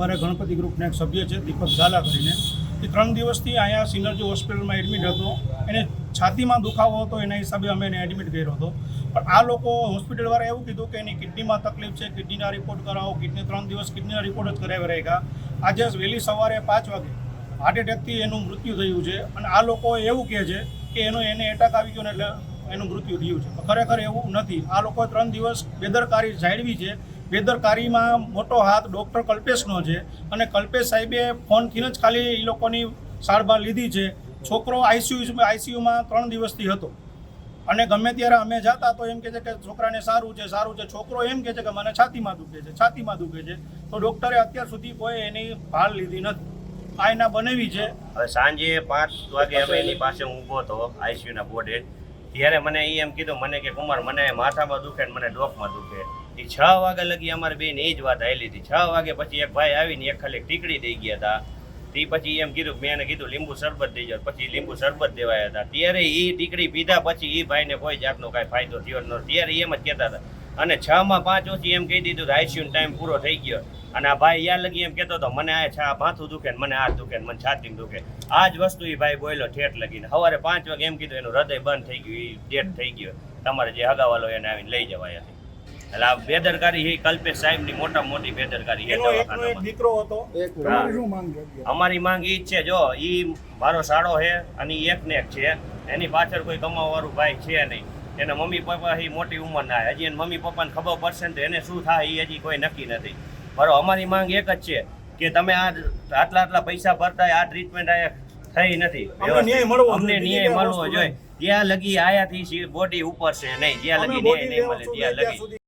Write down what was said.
અમારા ગણપતિ ગ્રુપના એક સભ્ય છે દીપક ઝાલા કરીને, એ 3 દિવસથી અહીંયા સિનર્જી હોસ્પિટલમાં એડમિટ હતો. એને છાતીમાં દુખાવો હતો, એના હિસાબે અમે એને એડમિટ કર્યો હતો. પણ આ લોકો હોસ્પિટલવાળા એવું કીધું કે એની કિડનીમાં તકલીફ છે, કિડનીના રિપોર્ટ કરાવો. 3 દિવસ કિડનીના રિપોર્ટ જ કરાવી રહ્યા. આજે વહેલી સવારે 5 વાગે હાર્ટ એટેકથી એનું મૃત્યુ થયું છે. અને આ લોકો એવું કહે છે કે એને એટેક આવી ગયો ને એટલે એનું મૃત્યુ થયું છે. ખરેખર એવું નથી. આ લોકોએ 3 દિવસ બેદરકારી જાળવી છે. બેદરકારીમાં મોટો હાથ ડૉક્ટર કલ્પેશનો છે. અને કલ્પેશ સાહેબે ફોનથી જ ખાલી એ લોકોની સારવાર લીધી છે. છોકરો આઈસીયુમાં 3 દિવસથી હતો. અને ગમે ત્યારે અમે જતા તો એમ કહે છે કે છોકરાને સારું છે. છોકરો એમ કહે છે કે મને છાતીમાં દુખે છે. તો ડૉક્ટરે અત્યાર સુધી કોઈ એની ભાળ લીધી નથી. આ એના બનાવી છે. હવે સાંજે 5 વાગે અમે એની પાસે હું ઊભો હતો આઈસીયુના બોર્ડે, ત્યારે મને એમ કીધું મને કે કુમાર મને માથામાં દુખે ને મને ડોકમાં દુખે. એ 6 વાગ્યા લગી અમારે બેન એ જ વાત હાલી હતી. 6 વાગે પછી એક ભાઈ આવીને એક ખાલી ટીકડી દઈ ગયા હતા. તે પછી એમ કીધું, મેં એને કીધું લીંબુ શરબત દઈ જાવ. પછી લીંબુ શરબત દેવાયા હતા. ત્યારે એ ટીકડી પીધા પછી એ ભાઈને કોઈ જાતનો કાંઈ ફાયદો થયો ન. ત્યારે એમ જ કહેતા હતા. અને 6 માં 5 ઓછી એમ કહી દીધું આઈસીયુ ટાઈમ પૂરો થઈ ગયો. અને આ ભાઈ યા લગી એમ કહેતો હતો મને આ માથું દુખે ને મને હાથ દુખે ને મને છાતી દુખે. આ જ વસ્તુ એ ભાઈ બોલ્યો ઠેઠ લગીને. સવારે 5 વાગે એમ કીધું એનું હૃદય બંધ થઈ ગયું, એ ડેથ થઈ ગયો. તમારે જે હગાવાલો એને આવીને લઈ જવાયા. એટલે આ બેદરકારી એ કલ્પેશ સાહેબની મોટામાં મોટી બેદરકારી છે. દીકરો હતો. અમારી માંગ એ જ છે, જો એ મારો સાળો છે અને એક ને એક છે. એની પાછળ કોઈ કમાવાવાળું ભાઈ છે નહીં. એના મમ્મી પપ્પા એ મોટી ઉંમરના, હજી એને મમ્મી પપ્પાને ખબર પડશે ને તો એને શું થાય એ હજી કોઈ નક્કી નથી. બરાબર, અમારી માંગ એક જ છે કે તમે આટલા પૈસા ભરતા આ ટ્રીટમેન્ટ થઈ નથી. અમને ન્યાય મળવો જોઈએ. ત્યાં લગી આયાથી બોડી ઉપર છે નહીં, જ્યાં લગી ન્યાય નહીં મળે ત્યાં લગી